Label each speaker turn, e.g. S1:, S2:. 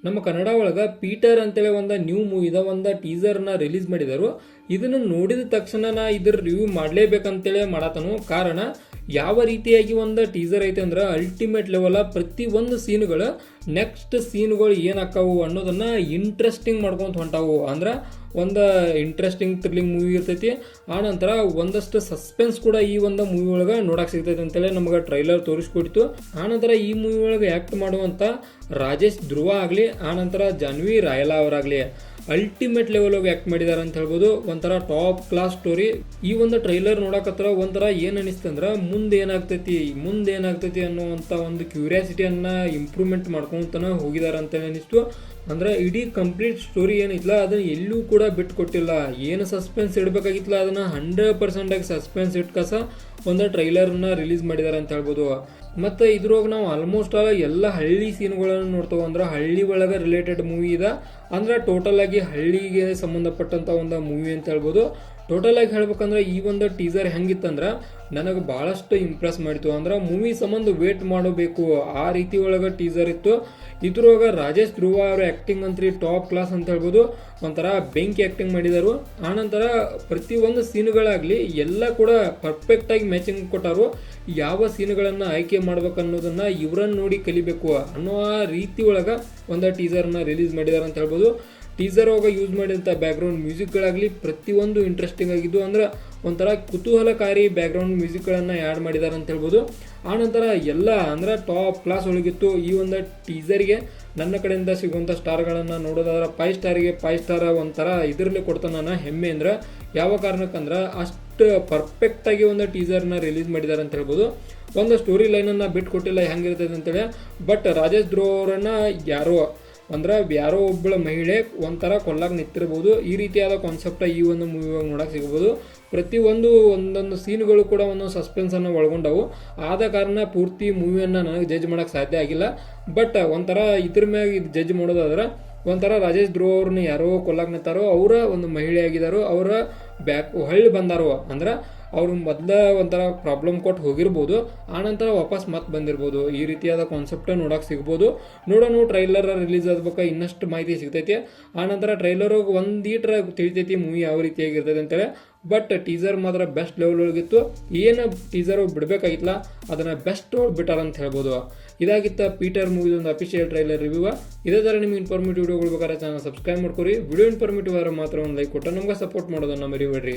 S1: ನಮ್ಮ ಕನ್ನಡ ಒಳಗೆ ಪೀಟರ್ ಅಂತೇಳಿ ಒಂದು ನ್ಯೂ ಮೂವಿದ ಒಂದು ಟೀಸರ್ನ ರಿಲೀಸ್ ಮಾಡಿದರು. ಇದನ್ನು ನೋಡಿದ ತಕ್ಷಣ ನಾ ಇದ್ರ ರಿವ್ಯೂ ಮಾಡಲೇಬೇಕಂತೇಳಿ ಮಾಡತನು. ಕಾರಣ ಯಾವ ರೀತಿಯಾಗಿ ಒಂದು ಟೀಸರ್ ಐತೆ ಅಂದ್ರೆ ಅಲ್ಟಿಮೇಟ್ ಲೆವೆಲ್ ಪ್ರತಿ ಒಂದು ಸೀನ್ಗಳು ನೆಕ್ಸ್ಟ್ ಸೀನ್ಗಳು ಏನಾಕಾವು ಅನ್ನೋದನ್ನ ಇಂಟ್ರೆಸ್ಟಿಂಗ್ ಮಾಡ್ಕೊಂತ ಹೊಂಟಾವು. ಅಂದ್ರೆ ಒಂದು ಇಂಟ್ರೆಸ್ಟಿಂಗ್ ಥ್ರಿಲ್ಲಿಂಗ್ ಮೂವಿ ಇರ್ತೈತಿ. ಆನಂತರ ಒಂದಷ್ಟು ಸಸ್ಪೆನ್ಸ್ ಕೂಡ ಈ ಒಂದು ಮೂವಿ ಒಳಗೆ ನೋಡಕ್ ಸಿಗ್ತೈತೆ ಅಂತೇಳಿ ನಮಗೆ ಟ್ರೈಲರ್ ತೋರಿಸ್ಕೊಡ್ತು. ಆನಂತರ ಈ ಮೂವಿ ಒಳಗೆ ಆ್ಯಕ್ಟ್ ಮಾಡುವಂಥ ರಾಜೇಶ್ ಧ್ರುವ ಆಗಲಿ, ಆನಂತರ ಜಾನ್ವಿ ರಾಯಲಾ ಅವರಾಗಲಿ ಅಲ್ಟಿಮೇಟ್ ಲೆವೆಲ್ ಆಗಿ ಆ್ಯಕ್ಟ್ ಮಾಡಿದ್ದಾರೆ ಅಂತ ಹೇಳ್ಬೋದು. ಒಂಥರ ಟಾಪ್ ಕ್ಲಾಸ್ ಸ್ಟೋರಿ. ಈ ಒಂದು ಟ್ರೈಲರ್ ನೋಡಕತ್ರ ಒಂಥರ ಏನು ಅನಿಸ್ತಂದ್ರೆ ಮುಂದೆ ಏನಾಗ್ತೈತಿ ಅನ್ನುವಂಥ ಒಂದು ಕ್ಯೂರಿಯಾಸಿಟಿಯನ್ನ ಇಂಪ್ರೂವ್ಮೆಂಟ್ ಮಾಡ್ಕೊಂತಾನೆ ಹೋಗಿದ್ದಾರೆ ಅಂತ ಅನಿಸ್ತು. ಅಂದ್ರೆ ಇಡೀ ಕಂಪ್ಲೀಟ್ ಸ್ಟೋರಿ ಏನಿತ್ತಲ್ಲ ಅದನ್ನ ಎಲ್ಲೂ ಕೂಡ ಬಿಟ್ಟು ಕೊಟ್ಟಿಲ್ಲ. ಏನು ಸಸ್ಪೆನ್ಸ್ ಇಡಬೇಕಾಗಿತ್ತಲ್ಲ ಅದನ್ನ 100% ಆಗಿ ಸಸ್ಪೆನ್ಸ್ ಇಟ್ಕಸ ಒಂದು ಟ್ರೈಲರ್ನ ರಿಲೀಸ್ ಮಾಡಿದ್ದಾರೆ ಅಂತ ಹೇಳ್ಬೋದು. ಮತ್ತು ಇದ್ರೊಳಗೆ ನಾವು ಆಲ್ಮೋಸ್ಟ್ ಎಲ್ಲ ಹಳ್ಳಿ ಸೀನ್ಗಳನ್ನು ನೋಡ್ತೇವೆ. ಅಂದ್ರೆ ಹಳ್ಳಿ ಒಳಗೆ ರಿಲೇಟೆಡ್ ಮೂವಿ ಇದೆ. ಅಂದ್ರೆ ಟೋಟಲ್ ಆಗಿ ಹಳ್ಳಿಗೆ ಸಂಬಂಧಪಟ್ಟಂಥ ಒಂದು ಮೂವಿ ಅಂತ ಹೇಳ್ಬೋದು. ಟೋಟಲ್ ಆಗಿ ಹೇಳ್ಬೇಕಂದ್ರೆ ಈ ಒಂದು ಟೀಸರ್ ಹೆಂಗಿತ್ತಂದ್ರೆ ನನಗೆ ಭಾಳಷ್ಟು ಇಂಪ್ರೆಸ್ ಮಾಡಿತು. ಅಂದ್ರೆ ಮೂವಿ ಸಂಬಂಧ ವೇಟ್ ಮಾಡಬೇಕು ಆ ರೀತಿ ಒಳಗೆ ಟೀಸರ್ ಇತ್ತು. ಇದ್ರೊಳಗೆ ರಾಜೇಶ್ ಧ್ರುವ ಅವರ ಆ್ಯಕ್ಟಿಂಗ್ ಅಂತೂ ಟಾಪ್ ಕ್ಲಾಸ್ ಅಂತ ಹೇಳ್ಬೋದು. ಒಂಥರ ಬೆಂಕಿ ಆ್ಯಕ್ಟಿಂಗ್ ಮಾಡಿದರು. ಆನಂತರ ಪ್ರತಿಯೊಂದು ಸೀನ್ಗಳಾಗಲಿ ಎಲ್ಲ ಕೂಡ ಪರ್ಫೆಕ್ಟಾಗಿ ಮ್ಯಾಚಿಂಗ್ ಕೊಟ್ಟರು. ಯಾವ ಸೀನ್ಗಳನ್ನು ಆಯ್ಕೆ ಮಾಡ್ಬೇಕು ಅನ್ನೋದನ್ನು ಇವರನ್ನು ನೋಡಿ ಕಲಿಬೇಕು ಅನ್ನೋ ರೀತಿ ಒಳಗೆ ಒಂದು ಟೀಸರ್ನ ರಿಲೀಸ್ ಮಾಡಿದ್ದಾರೆ ಅಂತ ಹೇಳ್ಬೋದು. ಟೀಸರ್ ಒಳಗೆ ಯೂಸ್ ಮಾಡಿದಂಥ ಬ್ಯಾಕ್ಗ್ರೌಂಡ್ ಮ್ಯೂಸಿಕ್ಗಳಾಗಲಿ ಪ್ರತಿಯೊಂದು ಇಂಟ್ರೆಸ್ಟಿಂಗ್ ಆಗಿದ್ದು. ಅಂದ್ರೆ ಒಂಥರ ಕುತೂಹಲಕಾರಿ ಬ್ಯಾಕ್ಗ್ರೌಂಡ್ ಮ್ಯೂಸಿಕ್ಗಳನ್ನು ಆ್ಯಡ್ ಮಾಡಿದ್ದಾರೆ ಅಂತ ಹೇಳ್ಬೋದು. ಆನಂತರ ಎಲ್ಲ ಅಂದ್ರೆ ಟಾಪ್ ಕ್ಲಾಸ್ ಒಳಗಿತ್ತು. ಈ ಒಂದು ಟೀಸರ್ಗೆ ನನ್ನ ಕಡೆಯಿಂದ ಸಿಗುವಂಥ ಸ್ಟಾರ್ಗಳನ್ನು ನೋಡೋದಾದ್ರೆ 5 ಸ್ಟಾರಿಗೆ 5 ಸ್ಟಾರ್ ಒಂಥರ ಇದರಲ್ಲಿ ಕೊಡ್ತಾನೆ ನಾನು ಹೆಮ್ಮೆ. ಅಂದ್ರೆ ಯಾವ ಕಾರಣಕ್ಕಂದ್ರೆ ಅಷ್ಟು ಪರ್ಫೆಕ್ಟಾಗಿ ಒಂದು ಟೀಸರ್ನ ರಿಲೀಸ್ ಮಾಡಿದ್ದಾರೆ ಅಂತ ಹೇಳ್ಬೋದು. ಒಂದು ಸ್ಟೋರಿ ಲೈನನ್ನು ಬಿಟ್ಟು ಕೊಟ್ಟಿಲ್ಲ ಹೆಂಗಿರ್ತದೆ ಅಂತೇಳಿ. ಬಟ್ ರಾಜೇಶ್ ಧ್ರುವ ಅವರನ್ನ ಯಾರೋ ಒಬ್ಬಳ ಮಹಿಳೆ ಒಂಥರ ಕೊಲ್ಲಾಗಿ ನಿಂತಿರ್ಬೋದು. ಈ ರೀತಿಯಾದ ಕಾನ್ಸೆಪ್ಟ ಈ ಒಂದು ಮೂವಿ ನೋಡಕ್ಕೆ ಸಿಗ್ಬೋದು. ಒಂದೊಂದು ಸೀನ್ಗಳು ಕೂಡ ಒಂದೊಂದು ಸಸ್ಪೆನ್ಸನ್ನು ಒಳಗೊಂಡವು. ಆದ ಕಾರಣ ಪೂರ್ತಿ ಮೂವಿಯನ್ನು ನನಗೆ ಜಡ್ಜ್ ಮಾಡೋಕ್ಕೆ ಸಾಧ್ಯ ಆಗಿಲ್ಲ. ಬಟ್ ಒಂಥರ ಇದ್ರ ಮ್ಯಾಗ ಜಡ್ಜ್ ಮಾಡೋದಾದ್ರೆ ಒಂಥರ ರಾಜೇಶ್ ಧ್ರುವ ಅವ್ರನ್ನ ಯಾರೋ ಕೊಲ್ಲಾಗಿ ನಿಂತಾರೋ, ಅವರ ಒಂದು ಮಹಿಳೆ ಆಗಿದ್ದಾರೋ, ಅವರ ಹೊಳ್ಳಿ ಬಂದಾರೋ. ಅಂದ್ರೆ ಅವ್ರು ಮೊದಲೇ ಒಂಥರ ಪ್ರಾಬ್ಲಮ್ ಕೊಟ್ಟು ಹೋಗಿರ್ಬೋದು, ಆನಂತರ ವಾಪಸ್ ಮತ್ತೆ ಬಂದಿರ್ಬೋದು. ಈ ರೀತಿಯಾದ ಕಾನ್ಸೆಪ್ಟ್ ನೋಡೋಕೆ ಸಿಗ್ಬೋದು. ನೋಡೋಣ ಟ್ರೈಲರ್ ರಿಲೀಸ್ ಆದ್ಬೇಕಾ ಇನ್ನಷ್ಟು ಮಾಹಿತಿ ಸಿಗ್ತೈತಿ. ಆನಂತರ ಟ್ರೈಲರ್ ಒಂದೀಟ್ರ ತಿಳಿತೈತಿ ಮೂವಿ ಯಾವ ರೀತಿಯಾಗಿರ್ತೈತೆ ಅಂತೇಳಿ. ಬಟ್ ಟೀಸರ್ ಮಾತ್ರ ಬೆಸ್ಟ್ ಲೆವೆಲ್ ಒಳಗಿತ್ತು. ಏನು ಟೀಸರ್ ಬಿಡಬೇಕಾಗಿತ್ತಲ್ಲ ಅದನ್ನು ಬೆಸ್ಟ್ ಬಿಟ್ಟಾರ ಅಂತ ಹೇಳ್ಬೋದು. ಇದಾಗಿತ್ತ ಪೀಟರ್ ಮೂವಿದ ಒಂದು ಅಫಿಷಿಯಲ್ ಟ್ರೈಲರ್ ರಿವ್ಯೂ. ಇದೇ ಥರ ನಿಮ್ಗೆ ಇನ್ಫಾರ್ಮೇಟಿವ್ ವಿಡಿಯೋಗಳು ಬೇಕಾದ್ರೆ ಚಾನಲ್ ಸಬ್ಸ್ಕ್ರೈಬ್ ಮಾಡ್ಕೊರಿ. ವಿಡಿಯೋ ಇನ್ಫಾರ್ಮೇಟಿವ್ ಆದ್ರೆ ಮಾತ್ರ ಒಂದು ಲೈಕ್ ಕೊಟ್ಟು ನಮ್ಗೆ ಸಪೋರ್ಟ್ ಮಾಡೋದನ್ನು ಮರಿಬೇಡ್ರಿ.